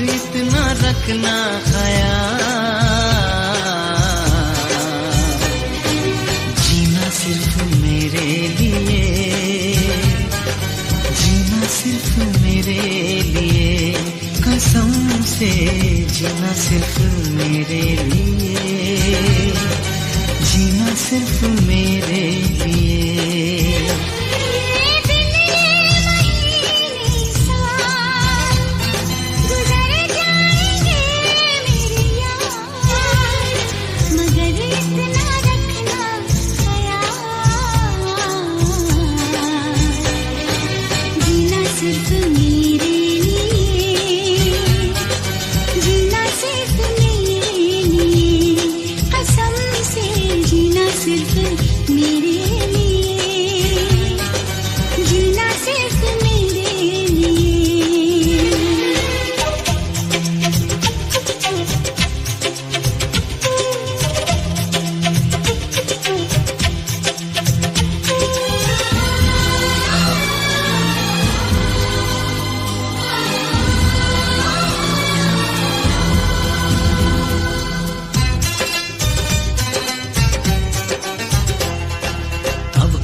इतना रखना ख्याल, जीना सिर्फ मेरे लिए, जीना सिर्फ मेरे लिए, कसम से जीना सिर्फ मेरे लिए, जीना सिर्फ मेरे लिए।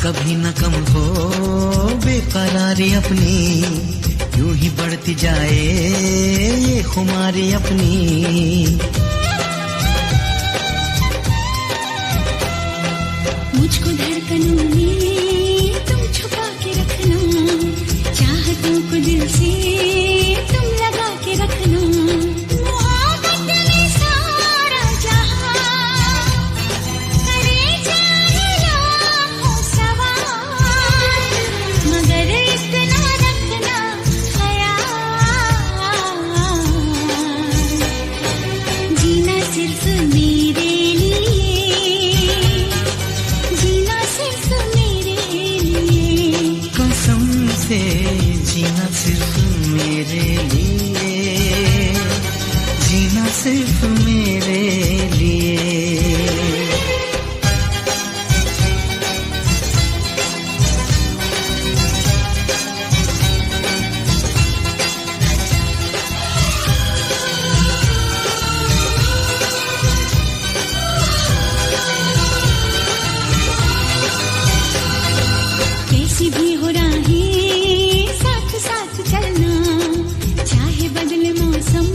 कभी न कम हो बेकरारी अपनी, यूं ही बढ़ती जाए ये खुमारी अपनी। मुझको धड़कनों में तुम छुपा के रखना, चाहतों को दिल से तुम लगा के रखना। मोहब्बत में सारा जहां करे जाए लाखों सवाल, मगर इतना रखना ख्याल, जीना सिर्फ मेरे लिए, जीना सिर्फ मेरे लिए, कसम से जीना सिर्फ मेरे लिए, जीना सिर्फ मेरे लिए। कैसी भी हो राहें साथ साथ चलना, चाहे बदले मौसम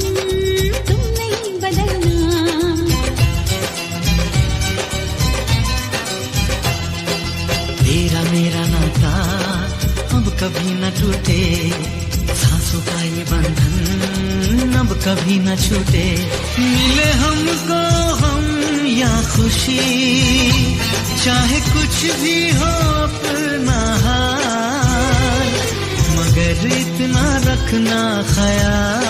तुम नहीं बदलना। तेरा मेरा नाता अब कभी न टूटे, सांसों का ये बंधन अब कभी न छूटे। मिले हमको हम या खुशी, चाहे कुछ भी हो अपना हाल, मगर इतना रखना ख्याल,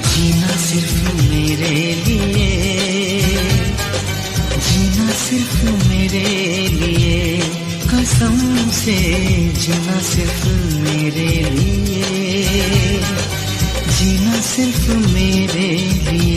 जीना सिर्फ मेरे लिए, जीना सिर्फ मेरे लिए, कसम से जीना सिर्फ मेरे लिए, जीना सिर्फ मेरे लिए।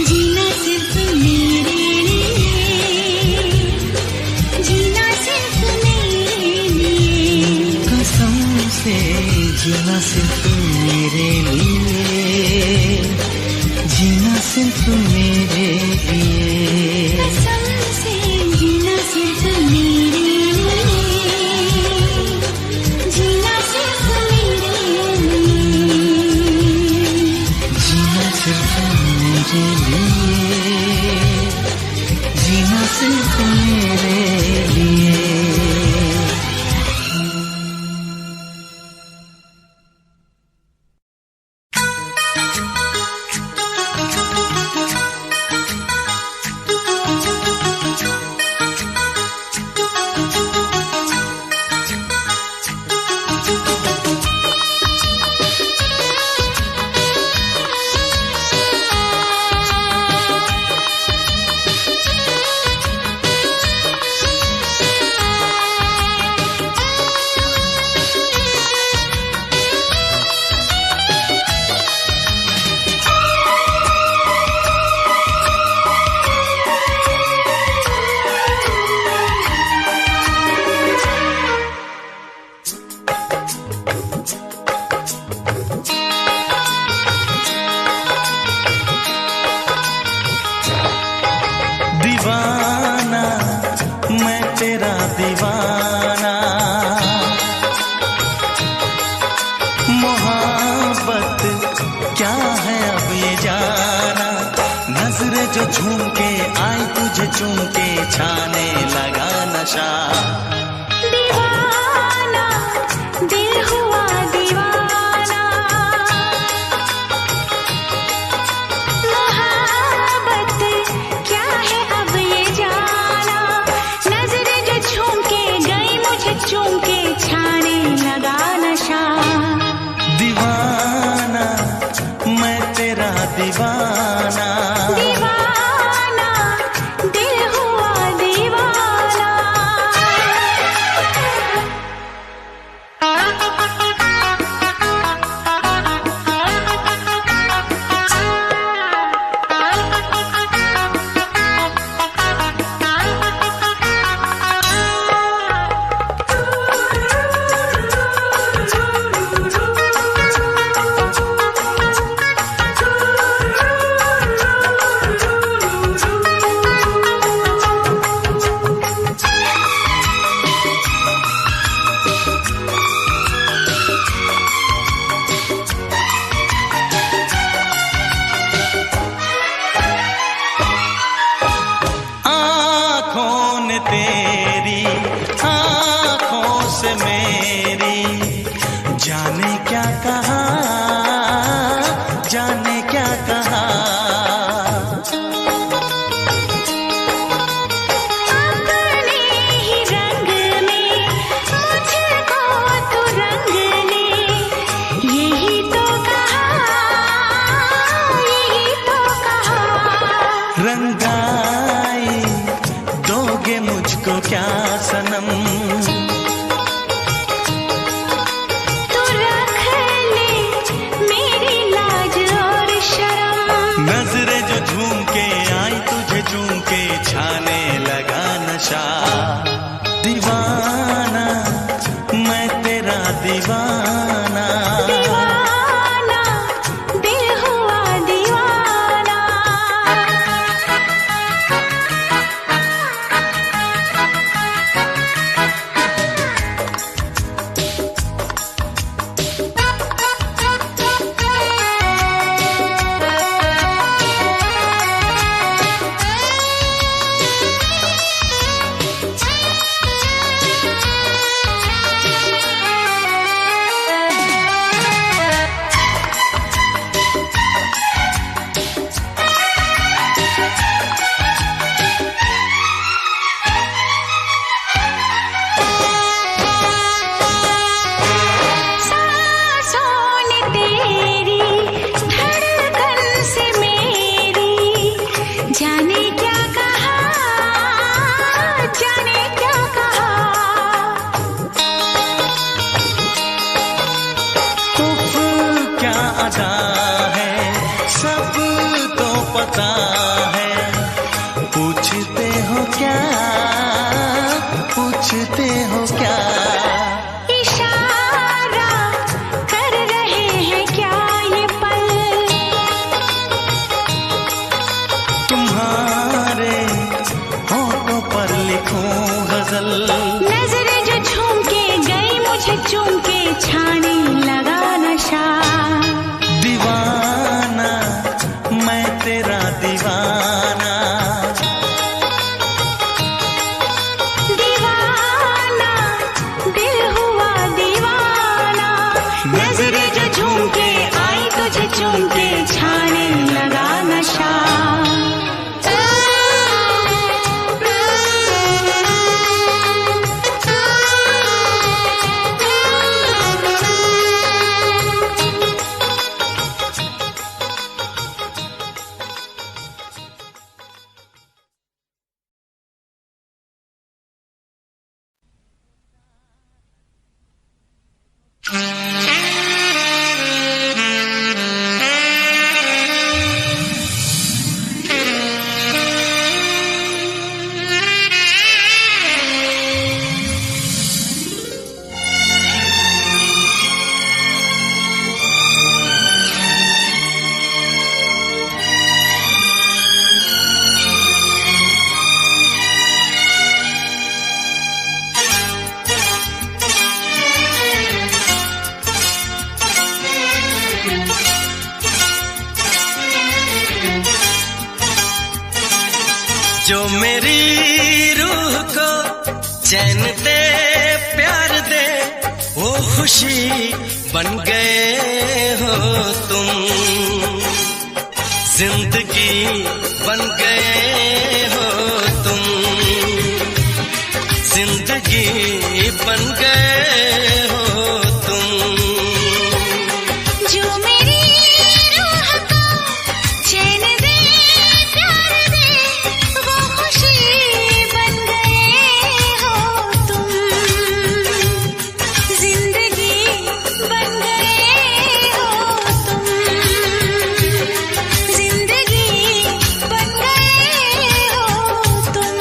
जीना सिर्फ मेरे लिए, जीना सिर्फ मेरे लिए, कसम से जीना सिर्फ मेरे लिए, जीना सिर्फ मेरे लिए, जीना सिर्फ मेरे लिए, जीना सिर्फ मेरे लिए। नजरें जो झूम के आई तुझे चूम के छाने लगा नशा। दीवाना दिल हुआ दीवाना, मोहब्बत क्या है अब ये जाना। नजरें जो झूम के गई मुझे चूम के छाने लगा नशा। दीवाना मैं तेरा दीवाना, दीवाना दिल हुआ दीवाना। तेरी आँखों से मेरी जाने क्या कहा, जाने क्या कहा। अपने ही रंग में मुझको तू रंग ले, यही तो कहा, यही तो कहा। रंगाई दोगे मुझको क्या सनम, तू रख ले मेरी लाज और शर्म। नजरें जो झूम के आई तुझे झूम के छाने लगा नशा। दीवाना मैं तेरा दीवाना, दीवाना दिल हुआ दीवाना। जाने क्या कहा, जाने क्या कहा। उफ क्या अदा है सब तो पता है, पूछते हो क्या, पूछते हो क्या। इशारा कर रहे हैं क्या ये पल, तुम्हारे होठों पर लिखूं गजल। नजरें जो झूम के गई मुझे चूम के छाने लगा नशा। दीवाना मैं तेरा दीवाना, दीवाना दिल हुआ दीवाना। नजरें जो झूम के आई तुझे चूम के छाने लगा नशा। जो मेरी रूह को चैन दे प्यार दे वो खुशी बन गए हो तुम, जिंदगी बन गए हो तुम, जिंदगी बन गए हो तुम। जो मेरी रूह को चैन दे प्यार दे वो खुशी बन गए हो तुम, जिंदगी बन गए हो तुम, जिंदगी बन गए हो तुम।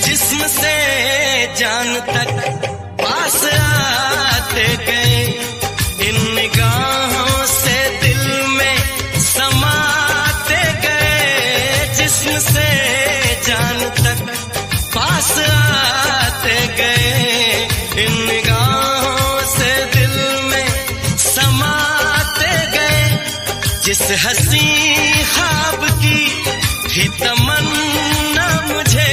जिस्म से जान तक पास आते गए, इन निगाहों से दिल में समाते गए। जिस्म से जान तक पास आते गए, इन निगाहों से दिल में समाते गए। जिस हंसी ख्वाब की थी तमन्ना मुझे,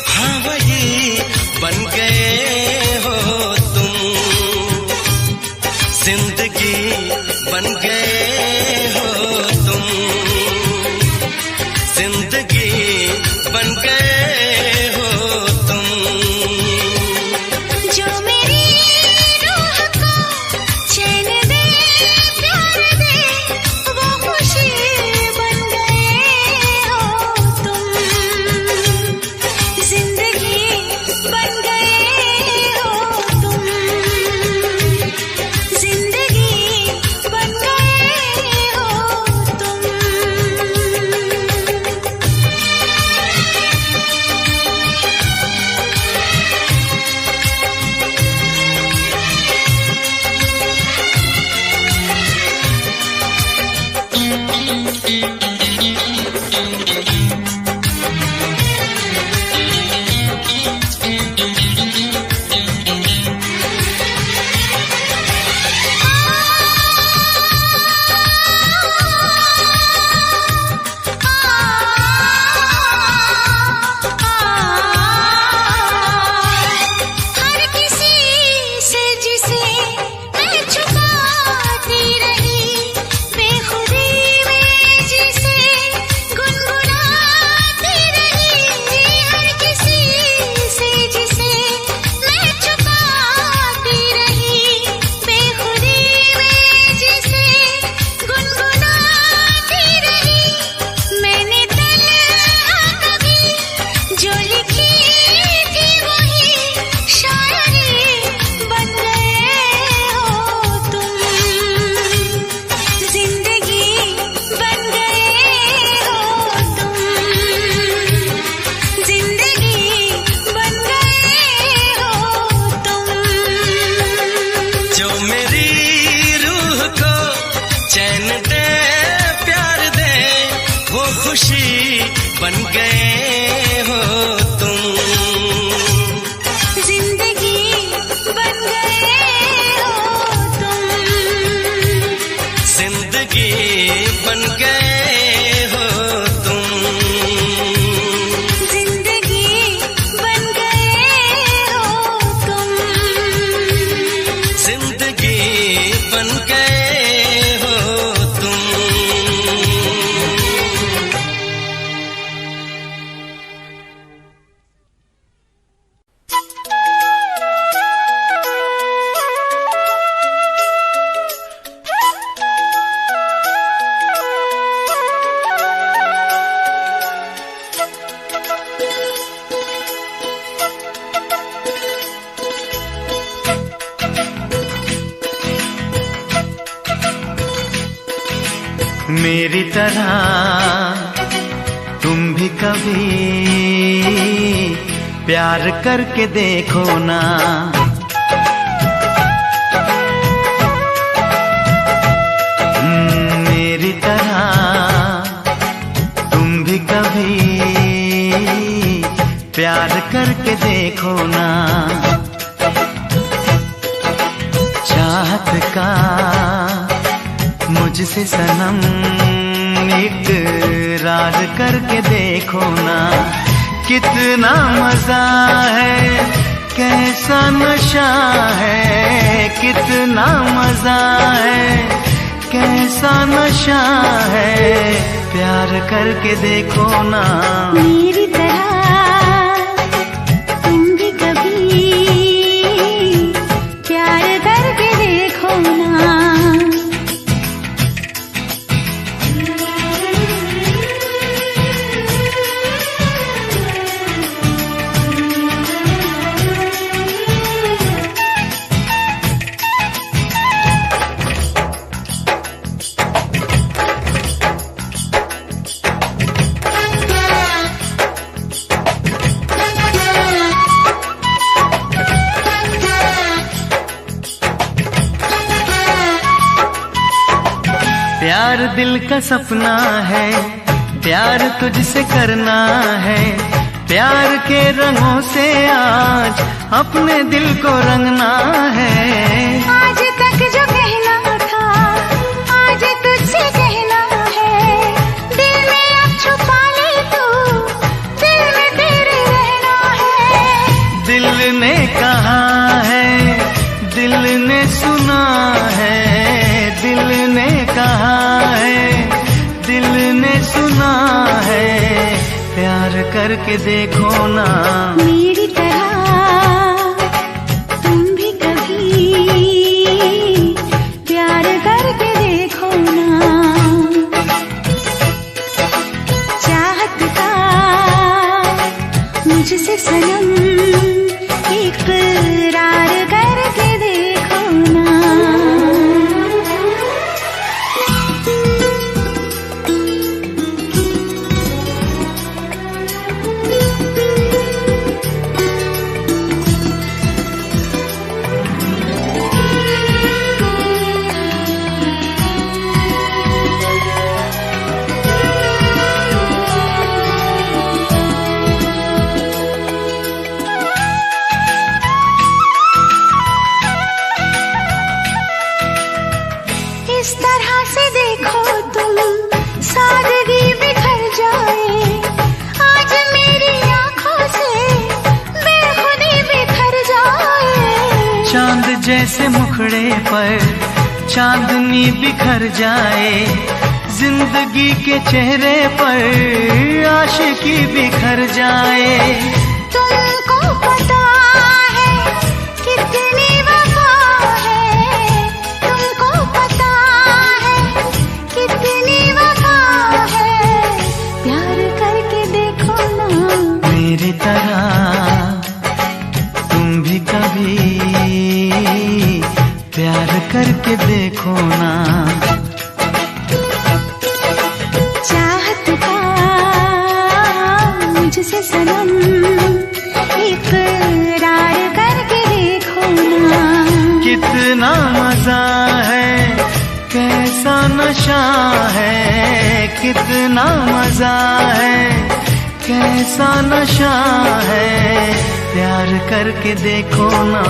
हाँ वही बन गए हो तुम, जिंदगी बन गए हो तुम, जिंदगी बन गए हो तुम। जो मेरी रूह को चैन दे प्यार दे वो खुशी बन गए हो मेरी तरह तुम भी कभी प्यार करके देखो ना। मेरी तरह तुम भी कभी प्यार करके देखो ना। चाहत का मुझसे सनम इकरार करके देखो ना। कितना मजा है, कैसा नशा है, कितना मजा है, कैसा नशा है, प्यार करके देखो ना। मेरी तरह तुम भी कभी प्यार करके देखो ना। प्यार दिल का सपना है, प्यार तुझसे करना है। प्यार के रंगों से आज अपने दिल को रंगना है। आज तक जो कहना था आज तुझसे कहना है। दिल में अब छुपा ले तू, दिल में तेरे रहना है। दिल ने कहा है, दिल ने सुना है, दिल ने कहा है, दिल ने सुना है, प्यार करके देखो ना। मेरी तरह तुम भी कभी प्यार करके देखो ना। चाहत का मुझसे सनम इकरार करके देखो ना। इस तरह से देखो तुम सादगी बिखर जाए। आज मेरी आंखों से बेखुदी बिखर जाए। चांद जैसे मुखड़े पर चांदनी बिखर जाए। जिंदगी के चेहरे पर आशिकी बिखर जाए। तुमको पता है कितनी वफा है, तुमको पता है कितनी वफा है, प्यार करके देखो ना। मेरी तरह तुम भी कभी प्यार करके देखो ना। चाहत का मुझसे सनम इकरार करके देखो ना। कितना मजा है, कैसा नशा है, कितना मजा है, कैसा नशा है, प्यार करके देखो ना।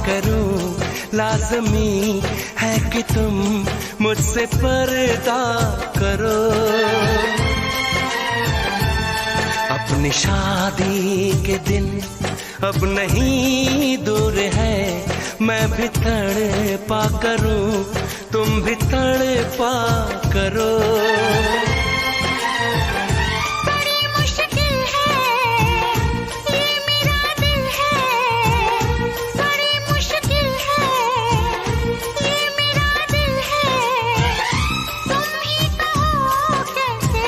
करूं, लाज़मी है कि तुम मुझसे पर्दा करो। अपनी शादी के दिन अब नहीं दूर है, मैं भी तड़पा करूं, तुम भी तड़पा करो। बड़ी मुश्किल है ये मेरा दिल है, बड़ी मुश्किल है ये मेरा दिल है। तुम ही कहो कैसे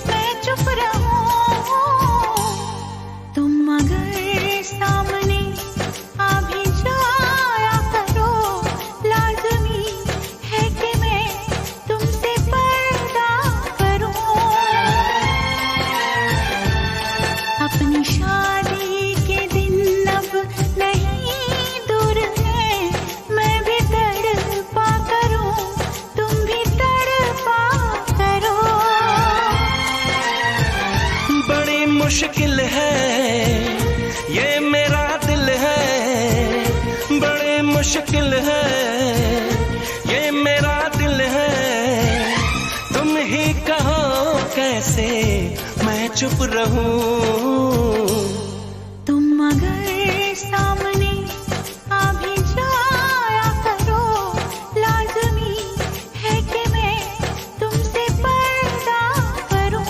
मैं चुप रहूं, तुम अगर सामने आ भी जाया करो, लाज़मी है कि मैं तुमसे पर्दा करूं। अपनी शादी के दिन अब नहीं दूर है, मैं भी तड़पा करूं, तुम भी तड़पा करो। बड़ी मुश्किल है ये मेरा दिल है, बड़ी मुश्किल है ये मेरा दिल है। तुम ही कहो कैसे मैं चुप रहूं। तुम अगर सामने आ भी जाया करो, लाज़मी है कि मैं तुमसे पर्दा करूं।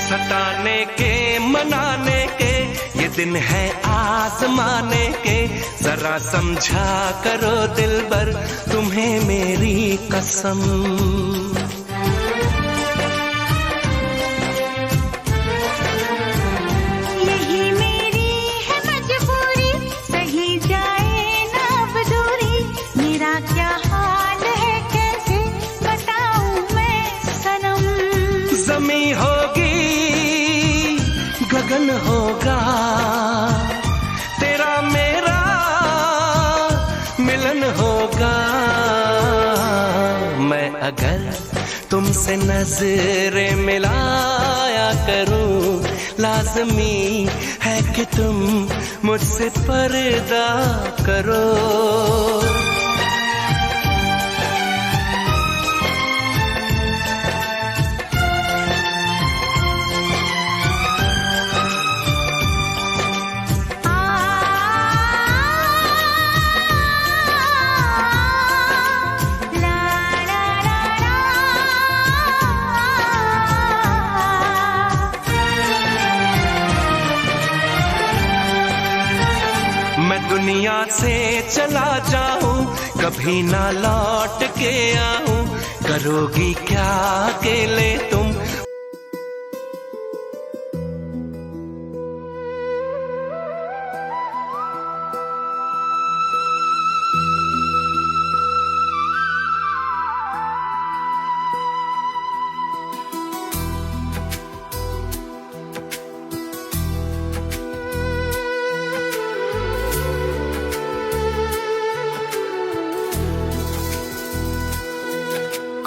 सताने के मनाने के ये दिन है आजमाने के, जरा समझा करो दिलबर तुम्हें मेरी कसम। यही मेरी है मजबूरी, सही जाए ना अब दूरी, मेरा क्या हाल है कैसे बताऊं मैं सनम। ज़मीं होगी गगन होगा, तेरा मेरा मिलन होगा। मैं अगर तुमसे नजरें मिलाया करूं, लाज़मी है कि तुम मुझसे पर्दा करो। मैं दुनिया से चला जाऊं, कभी ना लौट के आऊं, करोगी क्या अकेले तुम।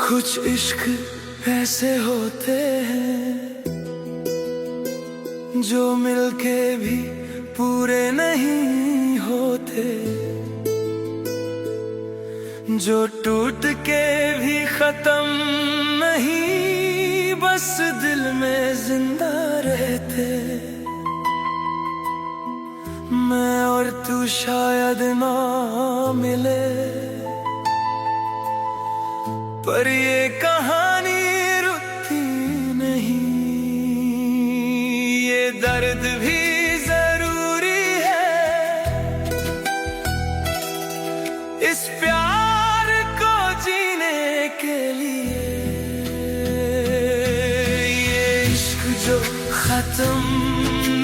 कुछ इश्क ऐसे होते हैं जो मिलके भी पूरे नहीं होते, जो टूट के भी खत्म नहीं, बस दिल में जिंदा रहते। मैं और तू शायद ना मिले, पर ये कहानी रुकती नहीं। ये दर्द भी जरूरी है इस प्यार को जीने के लिए। ये इश्क जो खत्म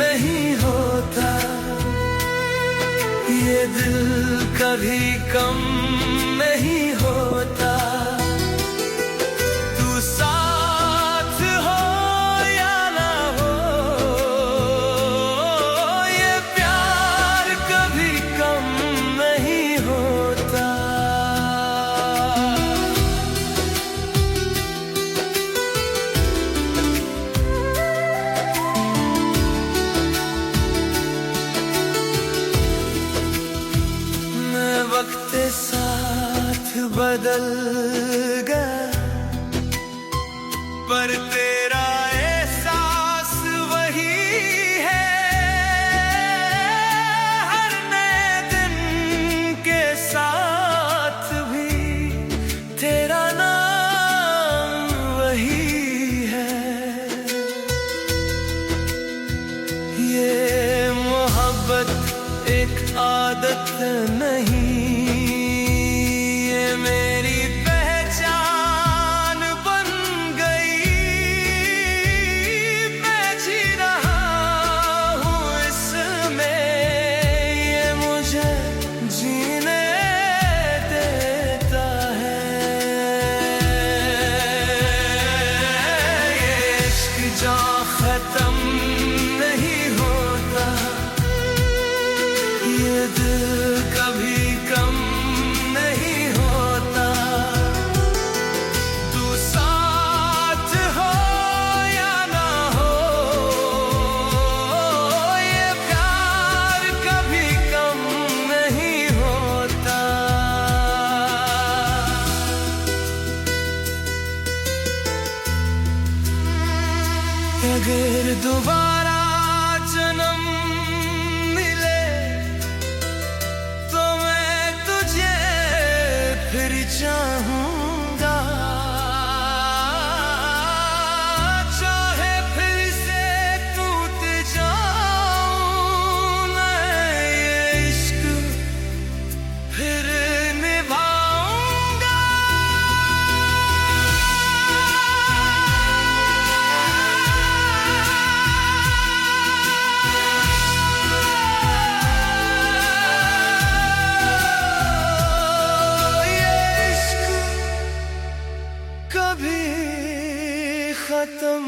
नहीं होता, ये दिल कभी कम नहीं होता। बदल गया, पर तेरा एहसास वही है। हर नए दिन के साथ भी तेरा नाम वही है। ये मोहब्बत एक आदत नहीं, ये मेरी पहचान बन गई। मैं जी रहा हूँ इसमें, ये मुझे जीने देता है। ये इश्क जो खत्म नहीं होता, ये दिल कभी कम नहीं होता। तू साथ हो या ना हो, ये प्यार कभी कम नहीं होता। अगर दोबारा जन्म मिले तो मैं तुझे फिर चाहूंगा। चाहे फिर से टूट जाऊं मैं, ये इश्क फिर निभाऊंगा। कभी खत्म